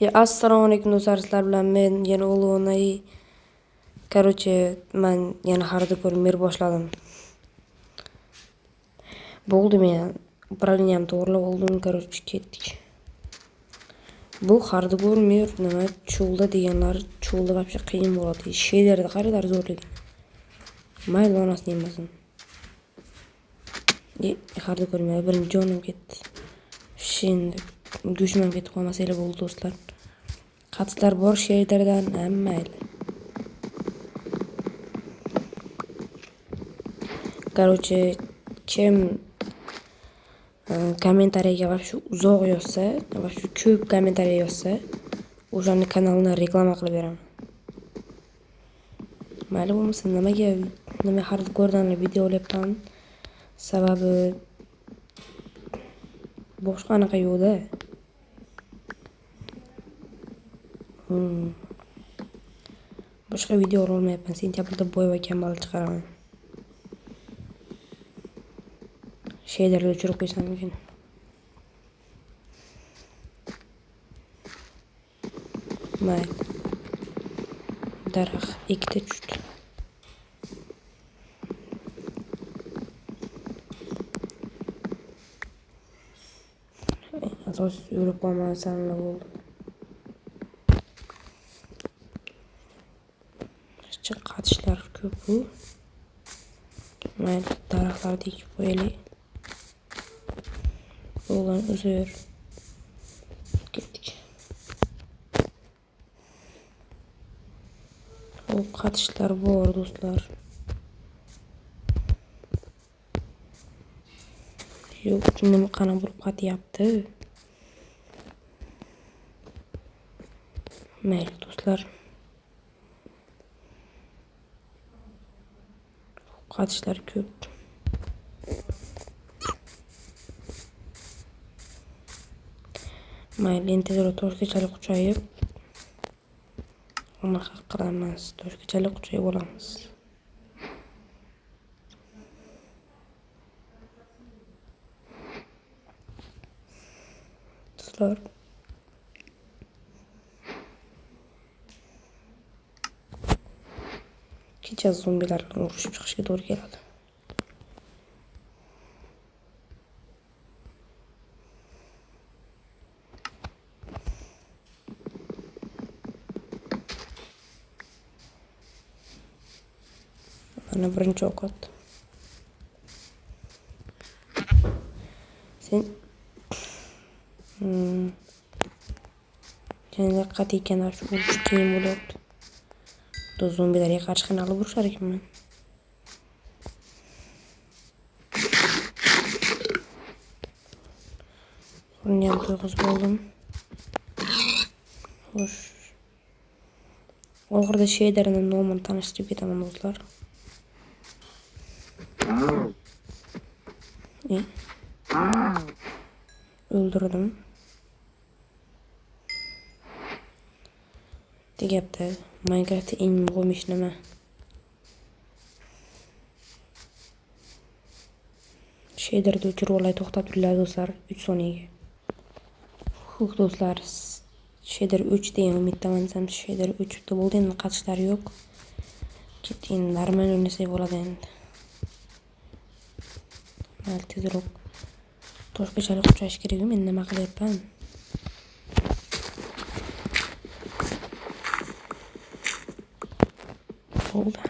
Assalomu alaykum do'stlar, sizlar bilan men yana Ulug'nay. Men yana hardcore mer boshladim. Bo'ldi, men upravleniyam to'g'rilab oldim, ketdik. Bu hardcore mer nima cho'lda deganlar, cho'lda вообще qiyin bo'ladi. Shaderda qaranglar zo'rligi. Mayli onasini yemasin. Hardcore mer birinchi jonim ketdi. Şimdi go'shtim ketib qolmasanglar bo'ldi do'stlar. Xatlar bor shaderdan hammayli. Kim kommentariyaga вообще uzoq yozsa, вообще ko'p kommentariya yozsa, o'shaning kanalini reklama qilib beraman. Mayli bo'lmasa nima hardcore'dan video olyapman? Sababi boshqa anaqa yo'qda. Boshqa video olmayapman. Sentyabrda boy va kambag'al chiqaraman. Shaderni o'chirib qo'ysam mumkin. Mayli. Daraxt ikkita tushdi. Asossiz o'lib qolmasam bo'ldi. Qatishlar ko'p bu. Mayli, daraxtlarni ekib qo'yaylik. O'g'lan o'sir. Ketdik. O qatishlar bor do'stlar. Yo'q, nima qana bo'lib qatyapti. Mayli do'stlar. Qatishlar ko'p. Mayli, endi toshkachalik quchayib unaqa qilamiz. Toshkachalik quchayib olamiz. Do'stlar, kecha zombilar bilan urushib chiqishga to'g'ri keladi. Mana birinchi ovqat. Sen Jangda qat ekanlar, shu urush qiyin bo'lyapti. Zombilarga qarshi qanaqa urushar ekanman. Buni ham to'g'riz bo'ldim. Xo'sh. Oxirida shaderning nomini tanishtirib ketaman do'stlar. Öldürdüm. Degapti, Minecraft'da eng muhim ish nima? Shaderni o'chirib olay, to'xtab turinglar do'stlar, 3 soniyaga. Xo'p do'stlar, shader o'chdi degan umiddaman. Shader o'chibdi, bo'ldi, endi qatishlar yo'q. Keting, normal o'ynasak bo'ladi endi. Mayli, tezroq. Toshkachalik quchayish kerak-ku, men nima qilyapman? Bo'ldi.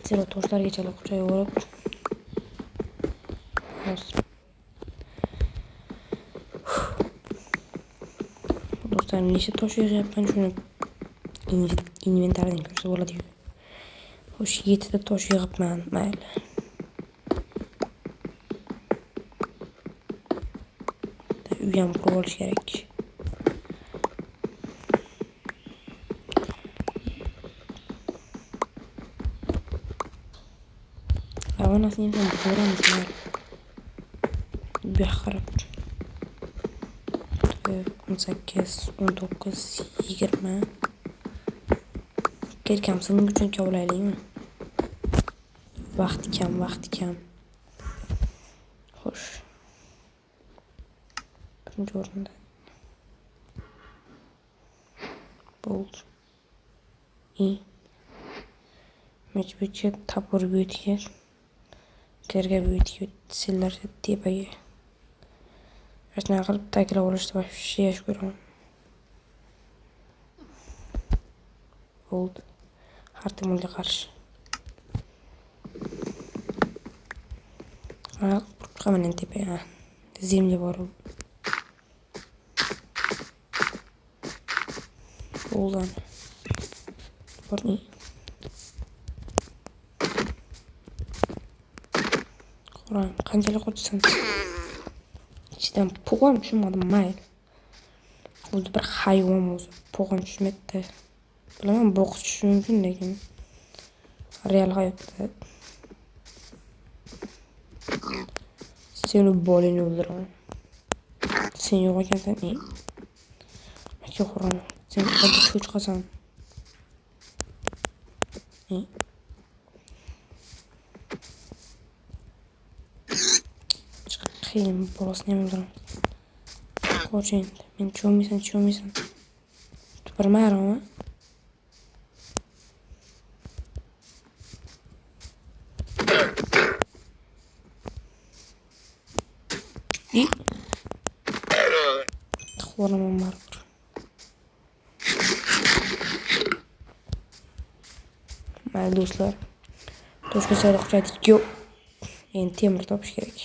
Tezroq toshlargachalik quchayib olib. Do'stlar, nechta tosh yig'yapman, shuni inventardan ko'rsa bo'ladi-ku. Xo'sh, 7 ta tosh yig'ibman, mayli. Uyam qurib olish kerak. Onasini ham ko'ramiz. Bu yoqqa qarab. 18, 19, 20. Kelkamsining uchun kavlaylikmi? Vaqt kam. Xo'sh. Birinchi o'rinda. Bo'ldi. Majburga tapor büyütüge. Kerge büyütüge. Siller tepaga. Ashuna qilib taklab olishda вообще yash ko'raman. Bo'ldi. Har tomonga qarshi. Qamanin tepaga. Zemlya bor. Bo'ldi. Borni. Quran qanchalik qo'ysan? İçinden poğam tushmadim mayli. O'zi bir hayvon o'zi. Po'g'am tushmaydi. Bilaman boqish tushishi mumkin lekin real hayotda seni bolini o'ldiraman. Sen yo'q ekansan. Aka Quran. Sen qanday cho'chqasan? Qiyin bolasini ham o'ldiraman. Qo'ch endi. Men cho'maysan. Tupurmayapman. Qo'raman baribir. Mayli do'stlar. Toshkentda quchaydik. Yo'q. Endi temir topish kerak.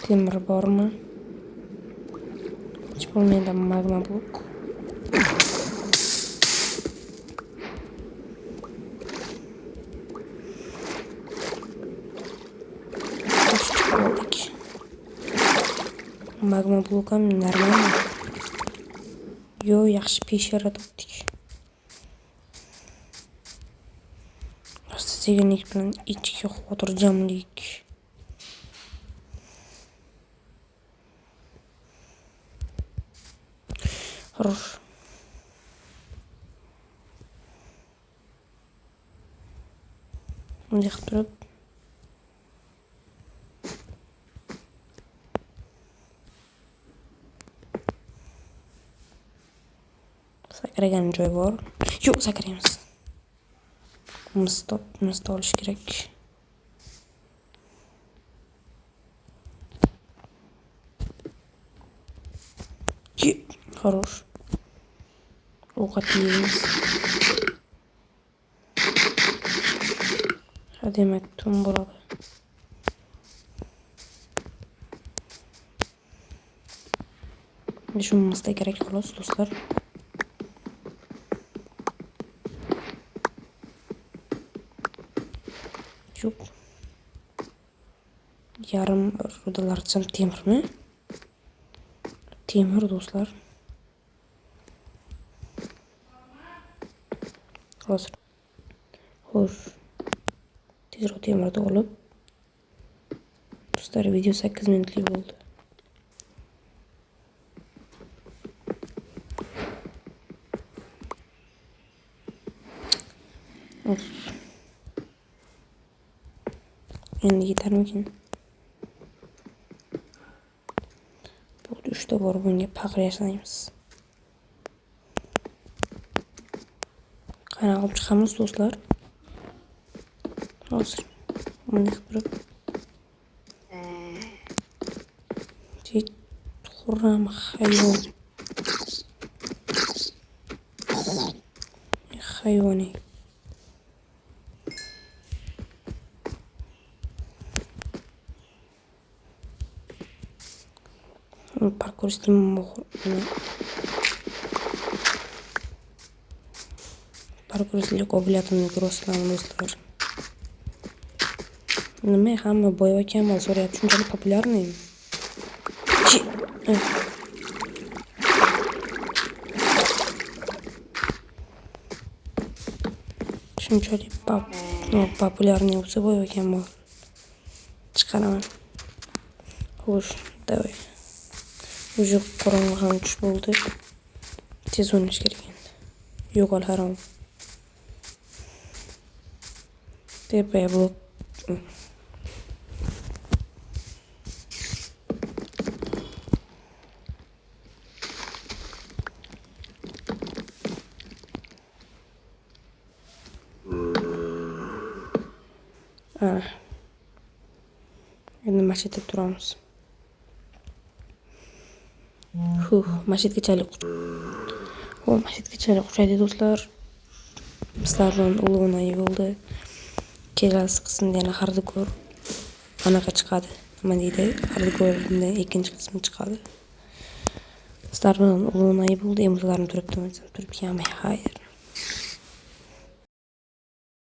Temir bormi? Hech bo'lmaydi magma blok. Magma blok ham normal. Yo, yaxshi peshara topdik. Rosta seginlik bilan ichki xotirjamlik. Хорош. Bunday qilib turib sakragan joy bor. Yo'q, sakraymiz. Mis olish kerak. Хорош. Ovqat yeymiz. Demak, tun bo'ladi. Shunimizda kerak xolos do'stlar. Yo'q. Yarim rudalar desam temirmi? Temir do'stlar. Hozir. Xo'sh. Tezroq temirni olib. Do'stlar, video 8 minutlik bo'ldi. Endi yetarmikin? Bo'ldi, 3 ta bor, bunga paqir yasaymiz. Qanaqa qilib chiqamiz do'stlar? Hozir bunday qilib Quram hayvon. Hayvoni. Parkur istimim parkursizlik qobiliyatimni ko'rsataman do'stlar. Nima hamma boy va kambag'al so'rayapti, shunchalik populyarmi? Shunchalik populyarni bo'lsa boy va kambag'al chiqaraman. Xo'sh, davay. Уже qorong'i ham tush bo'ldi. Tez o'ynash kerak endi. Yo'qol harom. Tepaga blok. Ana. Endi masjidda turamiz. Masjidgacha quchaydi do'stlar. Sizlar bilan ulug'nay bo'ldi. Kelasi qismda yana hardikor anaqa chiqadi. Nima deydi? Hardikordagi ikkinchi qismi chiqadi. Sizlar bilan ulug'nay bo'ldi. Emizlarni turibdi. Turib yamay xayr.